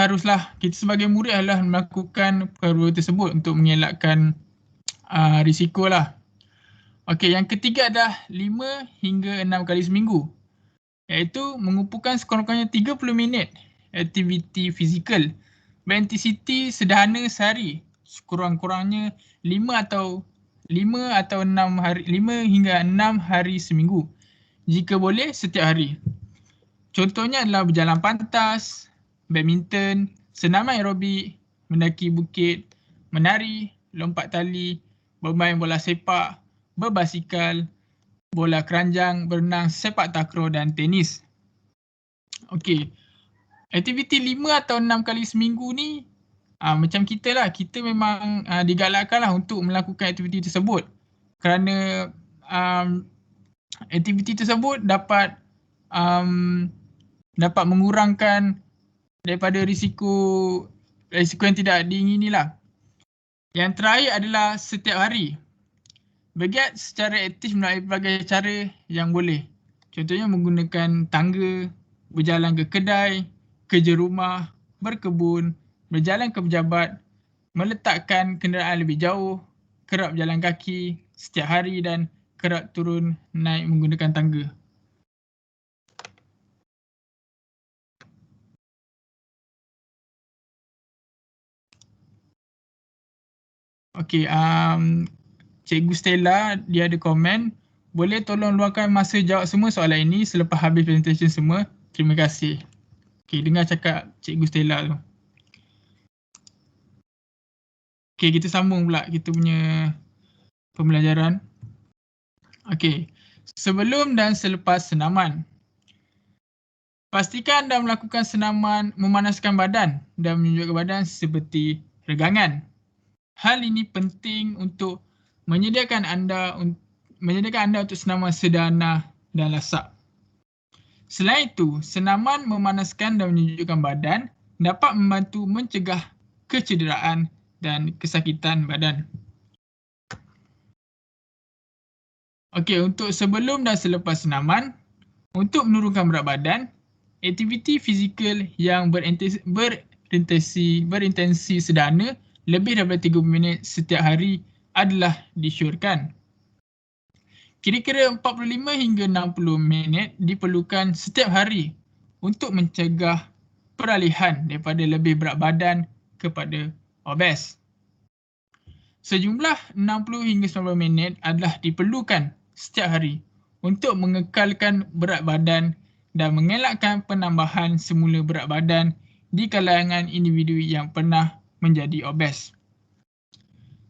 sebagai murid adalah melakukan perkara tersebut untuk mengelakkan risiko lah. Okey, yang ketiga adalah 5 hingga 6 kali seminggu. Iaitu mengumpulkan sekurang-kurangnya 30 minit aktiviti fizikal berintensiti sederhana sehari. Sekurang-kurangnya 5 hingga 6 hari seminggu. Jika boleh setiap hari. Contohnya adalah berjalan pantas, badminton, senaman aerobik, mendaki bukit, menari, lompat tali, bermain bola sepak, berbasikal, bola keranjang, berenang, sepak takraw dan tenis. Okey. Aktiviti 5 atau 6 kali seminggu ni macam kita lah, kita memang digalakkan lah untuk melakukan aktiviti tersebut. Kerana aktiviti tersebut dapat mengurangkan daripada risiko yang tidak diingini lah. Yang terakhir adalah setiap hari. Bergiat secara aktif melalui pelbagai cara yang boleh. Contohnya menggunakan tangga, berjalan ke kedai, kerja rumah, berkebun, berjalan ke pejabat, meletakkan kenderaan lebih jauh, kerap berjalan kaki setiap hari dan kerap turun naik menggunakan tangga. Okey, Cikgu Stella dia ada komen, boleh tolong luangkan masa jawab semua soalan ini selepas habis presentation semua. Terima kasih. Okey, dengar cakap Cikgu Stella tu. Okey, kita sambung pula kita punya pembelajaran. Okey, sebelum dan selepas senaman. Pastikan anda melakukan senaman memanaskan badan dan menunjukkan badan seperti regangan. Hal ini penting untuk menyediakan anda untuk senaman sederhana dan lasak. Selain itu, senaman memanaskan dan menyejukkan badan dapat membantu mencegah kecederaan dan kesakitan badan. Okey, untuk sebelum dan selepas senaman, untuk menurunkan berat badan, aktiviti fizikal yang berintensi sederhana lebih daripada 30 minit setiap hari adalah disyorkan. Kira-kira 45 hingga 60 minit diperlukan setiap hari untuk mencegah peralihan daripada lebih berat badan kepada obes. Sejumlah 60 hingga 90 minit adalah diperlukan setiap hari untuk mengekalkan berat badan dan mengelakkan penambahan semula berat badan di kalangan individu yang pernah menjadi obes.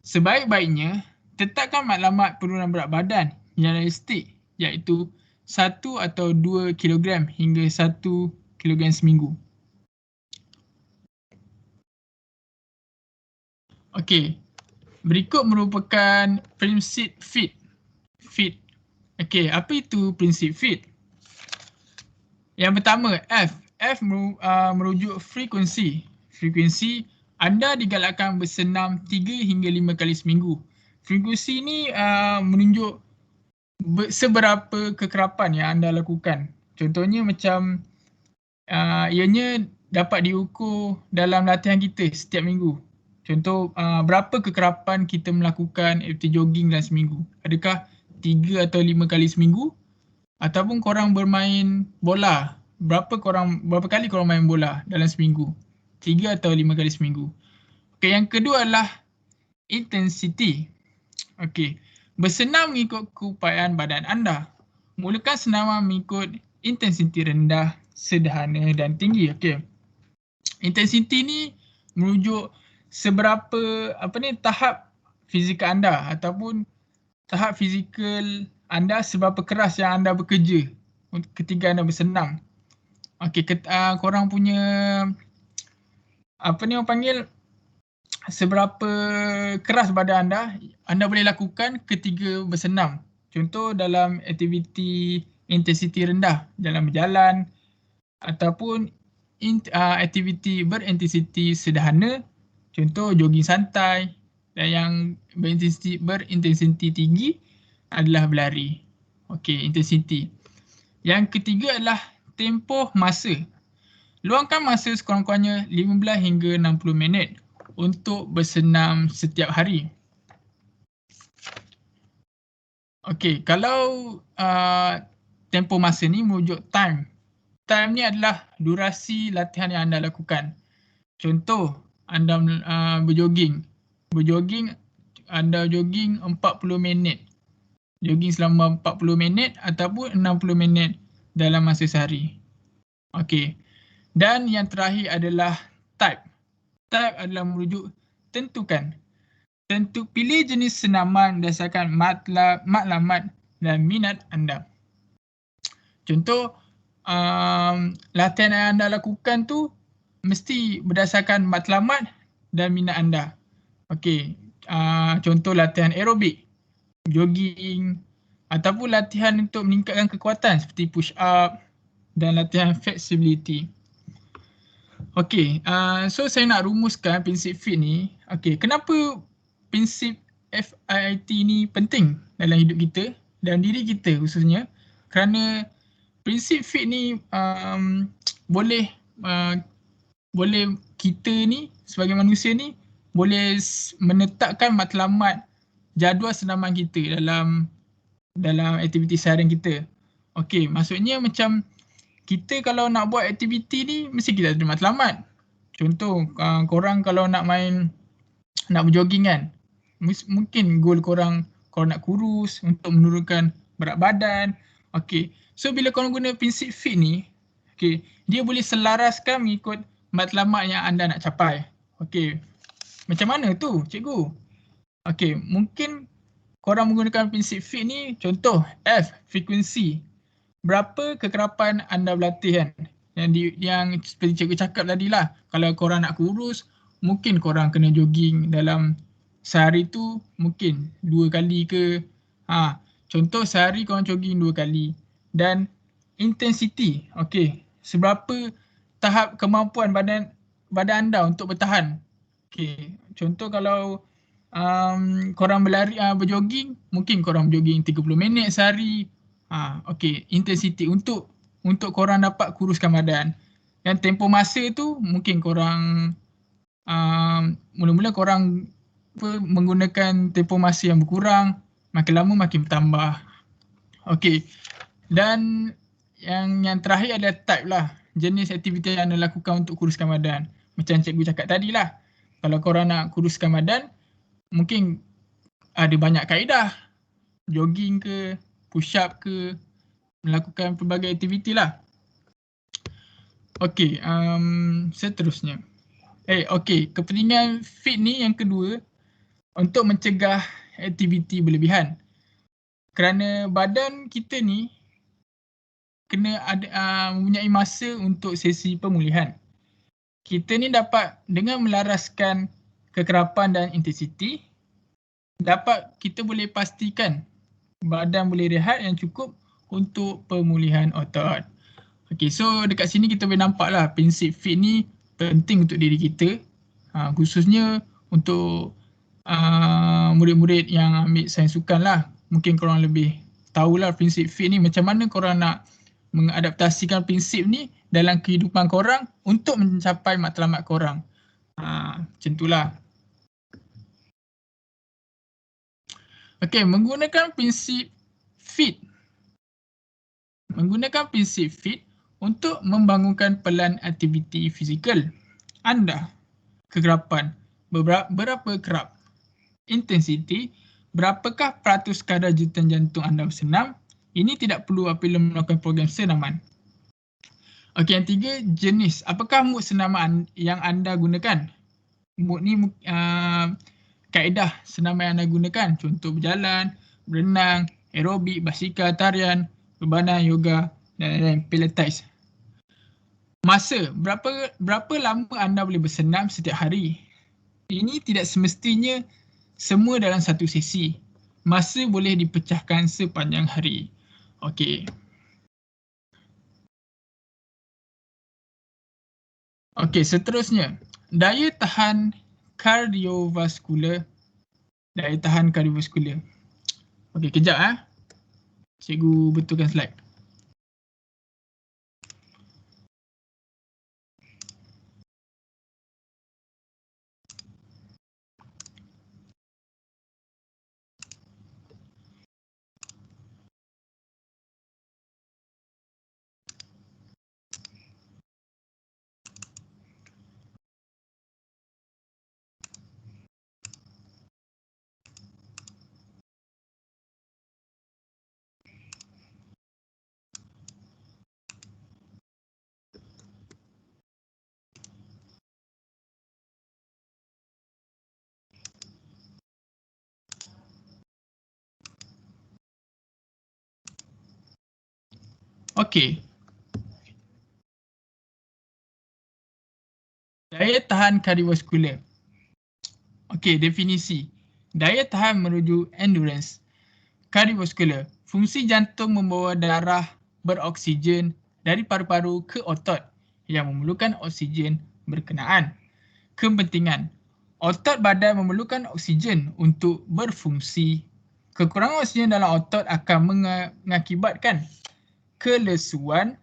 Sebaik-baiknya, tetapkan maklumat penurunan berat badan yang realistik, iaitu 1 atau 2 kg hingga 1 kg seminggu. Okey, berikut merupakan prinsip FIT. Okey, apa itu prinsip FIT? Yang pertama, F. F merujuk frekuensi. Frekuensi, anda digalakkan bersenam 3 hingga 5 kali seminggu. Frekuensi ni menunjuk seberapa kekerapan yang anda lakukan. Contohnya macam ianya dapat diukur dalam latihan kita setiap minggu. Contoh berapa kekerapan kita melakukan aktiviti jogging dalam seminggu. Adakah 3 atau 5 kali seminggu ataupun korang bermain bola. Berapa kali korang main bola dalam seminggu? 3 atau 5 kali seminggu. Okey, yang kedua adalah intensity. Okey, bersenam mengikut keupayaan badan anda. Mulakan senaman mengikut intensiti rendah, sederhana dan tinggi. Okey. Intensity ni merujuk seberapa tahap fizikal anda ataupun tahap fizikal anda seberapa keras yang anda bekerja ketika anda bersenam. Okey, korang punya orang panggil seberapa keras badan anda boleh lakukan ketika bersenam. Contoh dalam aktiviti intensiti rendah, dalam berjalan ataupun aktiviti berintensiti sederhana, contoh jogging santai, dan yang berintensiti tinggi adalah berlari. Okey, intensiti. Yang ketiga adalah tempoh masa. Luangkan masa sekurang-kurangnya 15 hingga 60 minit untuk bersenam setiap hari. Okey, kalau tempoh masa ni merujuk time. Time ni adalah durasi latihan yang anda lakukan. Contoh, anda berjoging. Anda jogging 40 minit. Jogging selama 40 minit ataupun 60 minit dalam masa sehari. Okey. Dan yang terakhir adalah type. Type adalah merujuk tentukan. Pilih jenis senaman berdasarkan matlamat dan minat anda. Contoh, latihan yang anda lakukan tu mesti berdasarkan matlamat dan minat anda. Okey, contoh latihan aerobik, jogging ataupun latihan untuk meningkatkan kekuatan seperti push up dan latihan flexibility. Okey, so saya nak rumuskan prinsip FIT ni. Okey, kenapa prinsip FIT ni penting dalam hidup kita dan diri kita khususnya? Kerana prinsip FIT ni boleh kita ni sebagai manusia ni boleh menetapkan matlamat jadual senaman kita dalam aktiviti seharian kita. Okey, maksudnya macam kita kalau nak buat aktiviti ni mesti kita ada matlamat. Contoh, korang kalau nak berjoging kan, mungkin goal korang nak kurus untuk menurunkan berat badan. Okey, so bila korang guna prinsip FIT ni, okey, dia boleh selaraskan mengikut matlamat yang anda nak capai. Okey, macam mana tu cikgu? Okey, mungkin korang menggunakan prinsip FIT ni, contoh F, frekuensi. Berapa kekerapan anda berlatih kan? Yang seperti cikgu cakap tadi lah, kalau korang nak kurus, mungkin korang kena jogging dalam sehari tu mungkin 2 kali ke. Contoh sehari korang jogging 2 kali. Dan intensity, okey, seberapa tahap kemampuan badan anda untuk bertahan. Okey, contoh kalau korang berjogging, mungkin korang berjogging 30 minit sehari. Okey, intensity untuk korang dapat kuruskan badan. Dan tempoh masa tu mungkin korang mula-mula korang menggunakan tempoh masa yang berkurang, makin lama makin bertambah. Okey. Dan yang terakhir adalah type lah. Jenis aktiviti yang anda lakukan untuk kuruskan badan. Macam cikgu cakap tadi lah. Kalau korang nak kuruskan badan, mungkin ada banyak kaedah. Jogging ke, push up ke, melakukan pelbagai aktiviti lah. Okey, seterusnya. Okey, kepentingan FIT ni yang kedua untuk mencegah aktiviti berlebihan. Kerana badan kita ni kena mempunyai masa untuk sesi pemulihan. Kita ni dapat dengan melaraskan kekerapan dan intensiti, kita boleh pastikan badan boleh rehat yang cukup untuk pemulihan otot. Okey, so dekat sini kita boleh nampak lah prinsip FIT ni penting untuk diri kita, khususnya untuk murid-murid yang ambil sains sukan lah. Mungkin korang lebih tahulah prinsip FIT ni macam mana korang nak mengadaptasikan prinsip ni dalam kehidupan korang untuk mencapai matlamat korang. Macam itulah. Okey, menggunakan prinsip FIT menggunakan prinsip FIT untuk membangunkan pelan aktiviti fizikal anda. Kegerapan, berapa kerap, intensiti, berapakah peratus kadar jeritan jantung anda bersenam. Ini tidak perlu apabila melakukan program senaman. Okey, yang tiga, jenis. Apakah mood senaman yang anda gunakan? Mood ni kaedah senaman yang anda gunakan. Contoh berjalan, berenang, aerobik, basikal, tarian, berbadan, yoga dan lain-lain, pilates. Masa, berapa lama anda boleh bersenam setiap hari? Ini tidak semestinya semua dalam satu sesi. Masa boleh dipecahkan sepanjang hari. Okey. Okey, seterusnya. Daya tahan kardiovaskular. Daya tahan kardiovaskular. Okey, kejap Cikgu betulkan slide. Okey. Daya tahan kardiovaskular. Okey, definisi. Daya tahan merujuk endurance. Kardiovaskular. Fungsi jantung membawa darah beroksigen dari paru-paru ke otot yang memerlukan oksigen berkenaan. Kepentingan. Otot badan memerlukan oksigen untuk berfungsi. Kekurangan oksigen dalam otot akan mengakibatkan kelesuan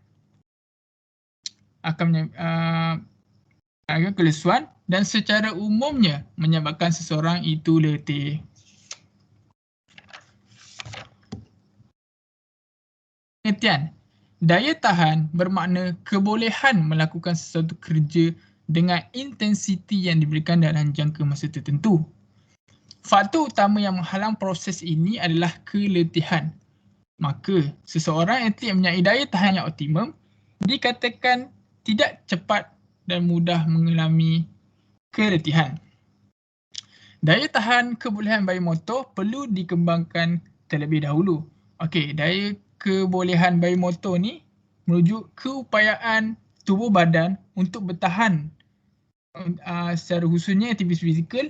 dan secara umumnya menyebabkan seseorang itu letih. Pengertian. Daya tahan bermakna kebolehan melakukan sesuatu kerja dengan intensiti yang diberikan dalam jangka masa tertentu. Faktor utama yang menghalang proses ini adalah keletihan. Maka, seseorang atlet mempunyai daya tahan yang optimum dikatakan tidak cepat dan mudah mengalami keletihan. Daya tahan kebolehan biomotor perlu dikembangkan terlebih dahulu. Okey, daya kebolehan biomotor ni merujuk keupayaan tubuh badan untuk bertahan secara khususnya aktiviti fizikal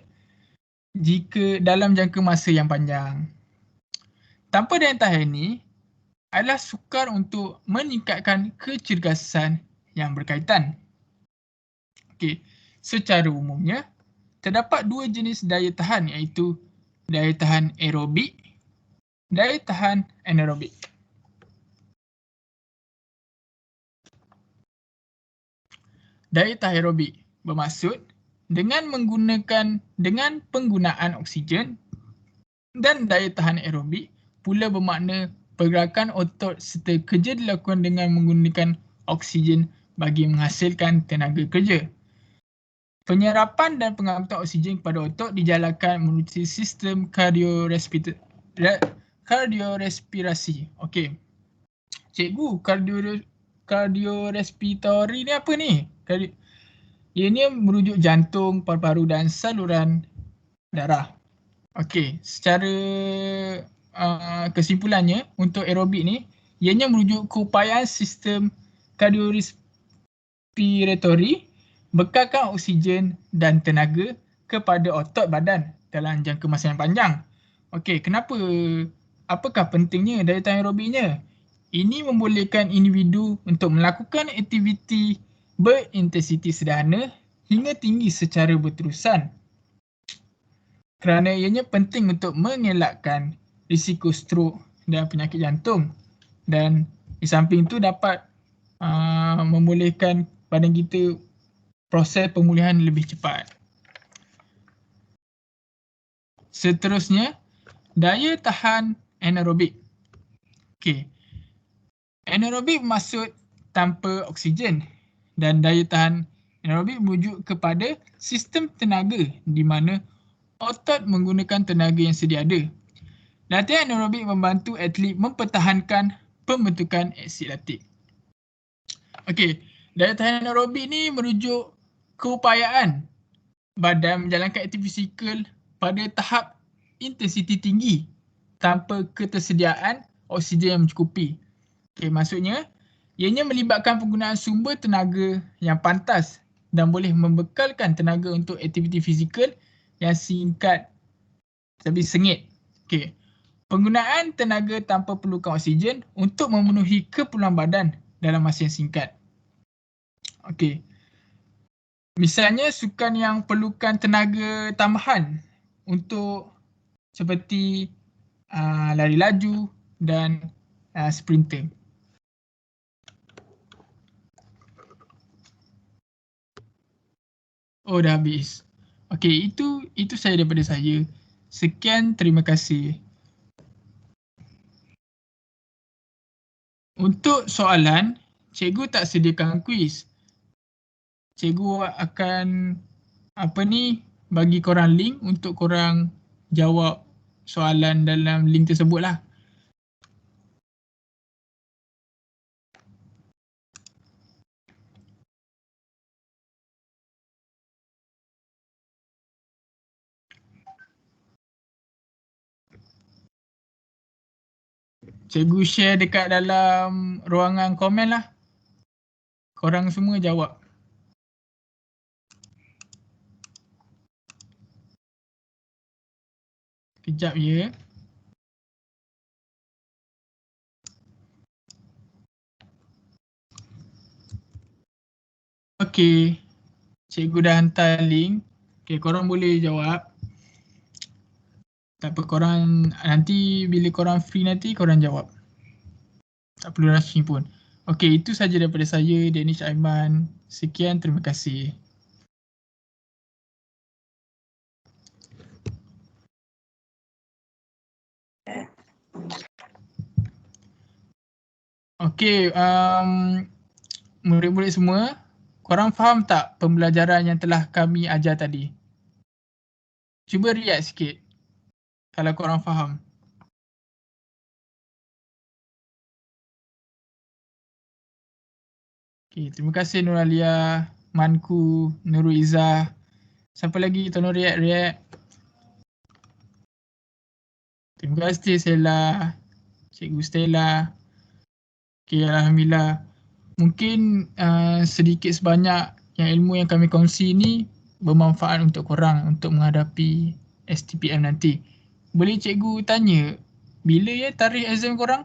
jika dalam jangka masa yang panjang. Tanpa daya tahan ini adalah sukar untuk meningkatkan kecergasan yang berkaitan. Okey, secara umumnya terdapat dua jenis daya tahan iaitu daya tahan aerobik, daya tahan anaerobik. Daya tahan aerobik bermaksud dengan penggunaan oksigen, dan daya tahan aerobik pula bermakna pergerakan otot serta kerja dilakukan dengan menggunakan oksigen bagi menghasilkan tenaga kerja. Penyerapan dan pengangkutan oksigen kepada otot dijalankan melalui sistem kardiorespirasi. Okey. Cikgu, kardiorespiratory ni apa ni? Dia ni merujuk jantung, paru-paru dan saluran darah. Okey, secara kesimpulannya untuk aerobik ni, ianya merujuk keupayaan sistem kardiorespiratory bekalkan oksigen dan tenaga kepada otot badan dalam jangka masa yang panjang. Okey, apakah pentingnya daya tahan aerobiknya? Ini membolehkan individu untuk melakukan aktiviti berintensiti sederhana hingga tinggi secara berterusan. Kerana ianya penting untuk mengelakkan risiko strok dan penyakit jantung. Dan di samping itu dapat membolehkan badan kita proses pemulihan lebih cepat. Seterusnya, daya tahan anaerobik. Okey. Anaerobik maksud tanpa oksigen dan daya tahan anaerobik merujuk kepada sistem tenaga di mana otot menggunakan tenaga yang sedia ada. Latihan anaerobik membantu atlet mempertahankan pembentukan aksid laktik. Okey, daya tahan anaerobik ni merujuk keupayaan badan menjalankan aktiviti fizikal pada tahap intensiti tinggi tanpa ketersediaan oksigen yang mencukupi. Okey, maksudnya ianya melibatkan penggunaan sumber tenaga yang pantas dan boleh membekalkan tenaga untuk aktiviti fizikal yang singkat tapi sengit. Okey. Penggunaan tenaga tanpa perlukan oksigen untuk memenuhi keperluan badan dalam masa yang singkat. Okey. Misalnya sukan yang perlukan tenaga tambahan untuk seperti lari laju dan sprinter. Oh, dah habis. Okey, itu saya daripada saya. Sekian, terima kasih. Untuk soalan, cikgu tak sediakan kuis. Cikgu akan bagi korang link untuk korang jawab soalan dalam link tersebut lah. Cikgu share dekat dalam ruangan komen lah. Korang semua jawab. Kejap ya. Okey. Cikgu dah hantar link. Okey, korang boleh jawab. Tak apa, korang nanti bila korang free nanti korang jawab. Tak perlu rushing pun. Okey, itu saja daripada saya, Danish Aiman. Sekian, terima kasih. Okey, murid-murid semua, korang faham tak pembelajaran yang telah kami ajar tadi? Cuba react sikit kalau korang faham. Okey, terima kasih Nur Alia, Manku, Nurul Izzah. Siapa lagi tolong react. Terima kasih Stella, Cikgu Stella. Okey, alhamdulillah. Mungkin sedikit sebanyak yang ilmu yang kami kongsi ni bermanfaat untuk korang untuk menghadapi STPM nanti. Boleh cikgu tanya, bila ya tarikh exam korang?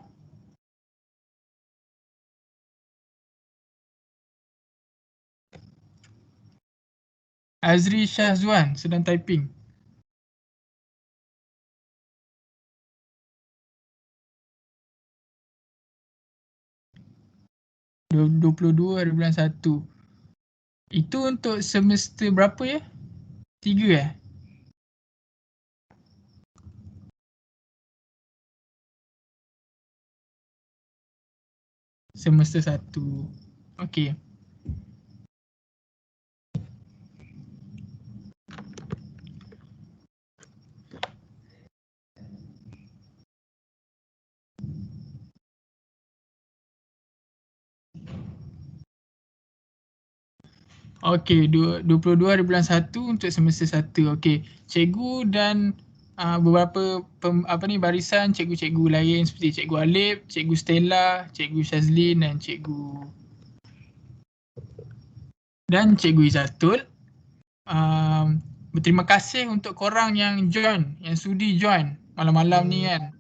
Azri Syahzuan sedang typing. Dua 22 hari bulan 1. Itu untuk semester berapa ya? 3 ya? Semester 1. Okey. Okey, 22 hari bulan 1 untuk semester 1. Okey. Cikgu dan beberapa barisan cikgu-cikgu lain seperti Cikgu Alip, Cikgu Stella, Cikgu Shazlin dan Cikgu Izzatul. Berterima kasih untuk korang yang join, yang sudi join malam-malam ni kan.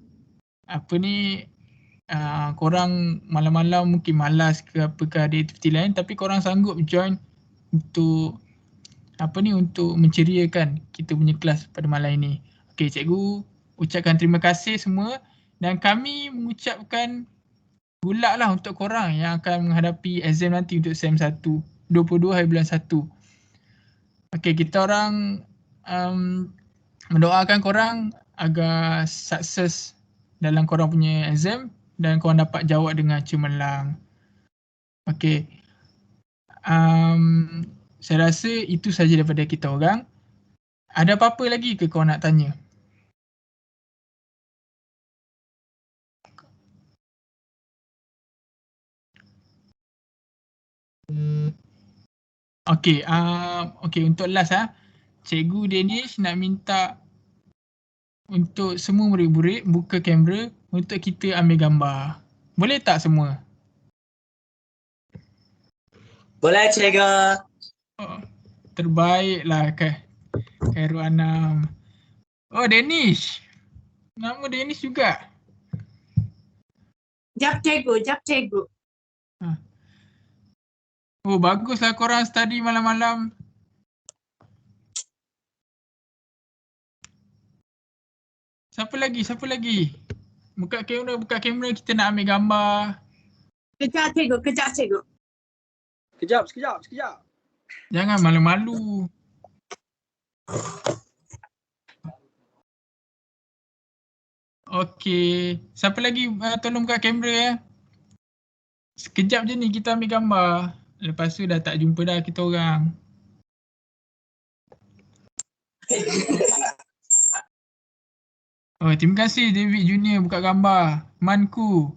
Korang malam-malam mungkin malas ke apakah ada aktiviti lain, tapi korang sanggup join untuk untuk menceriakan kita punya kelas pada malam ini. Okey, cikgu ucapkan terima kasih semua dan kami mengucapkan good luck lah untuk korang yang akan menghadapi exam nanti untuk SEM 1, 22 hari bulan 1. Okey, kita orang mendoakan korang agar sukses dalam korang punya exam dan korang dapat jawab dengan cemerlang. Okey. Saya rasa itu saja daripada kita orang. Ada apa-apa lagi ke korang nak tanya? Okey, untuk last Cikgu Danish nak minta untuk semua murid-murid buka kamera untuk kita ambil gambar. Boleh tak semua? Boleh cikgu. Oh, terbaiklah Khairul Anam. Oh, Danish. Nama Danish juga. Jap cikgu. Oh, baguslah korang study malam-malam. Siapa lagi? Buka kamera kita nak ambil gambar. Kejap cikgu. Sekejap. Jangan malu-malu. Okey, siapa lagi tolong buka kamera Sekejap je ni kita ambil gambar. Lepas tu dah tak jumpa dah kita orang. Oh, terima kasih David Junior buka gambar. Manku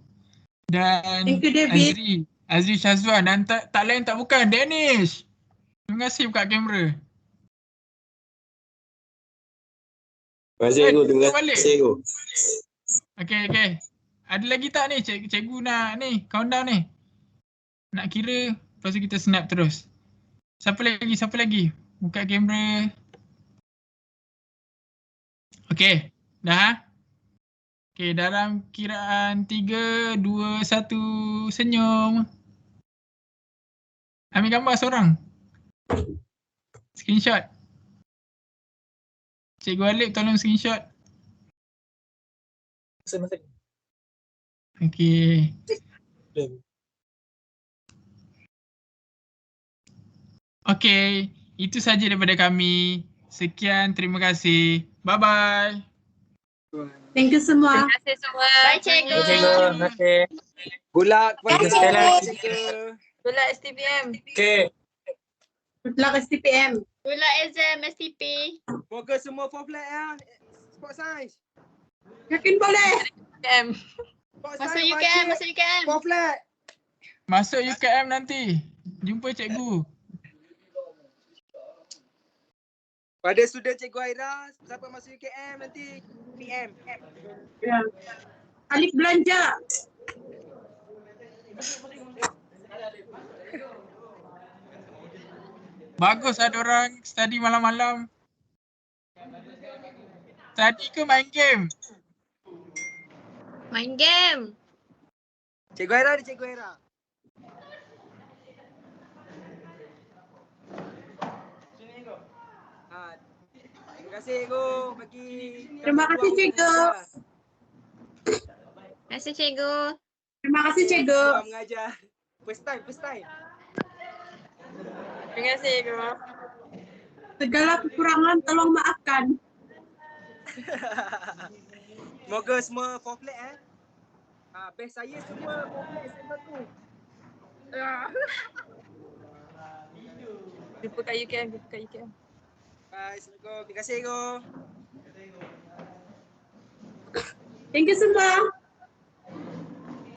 dan Thank you, David. Azri Syazwan dan tak lain tak bukan Danish. Terima kasih buka kamera. Terima kasih cikgu. Terima balik. kasih cikgu. Okey. Ada lagi tak ni cikgu nak ni countdown ni? Nak kira lepas tu kita snap terus. Siapa lagi? Buka kamera. Okey, dah. Okey, dalam kiraan 3, 2, 1, senyum. Ambil gambar seorang. Screenshot. Cikgu Alip tolong screenshot. Masing-masing. Okey. Okey, itu saja daripada kami. Sekian, terima kasih. Bye-bye. Thank you semua. Terima kasih semua. Bye, cikgu. Terima kasih. Good luck pada sekarang cikgu. Good luck STPM. Okay. Good luck STPM. Good luck exam STP. Moga semua for flat Sport science. Yakin boleh? UKM. Sport Masuk science UKM, wajib. masuk UKM. For flat. Masuk UKM nanti. Jumpa cikgu. Pada student cikgu Aira, siapa masuk UKM nanti PM. Ya. Alif belanja. Bagus ada orang study malam-malam. Study ke main game? Main game. Cikgu Aira ada cikgu Aira. Terima kasih cikgu bagi. Terima kasih cikgu. Terima kasih cikgu. Terima kasih cikgu. Mengajar. First time. Terima kasih cikgu. Segala kekurangan tolong maafkan. Moga semua for flat best saya semua for flat satu. Jumpa kat UKM. Bye, Assalamualaikum. Terima kasih cikgu. Thank you semua.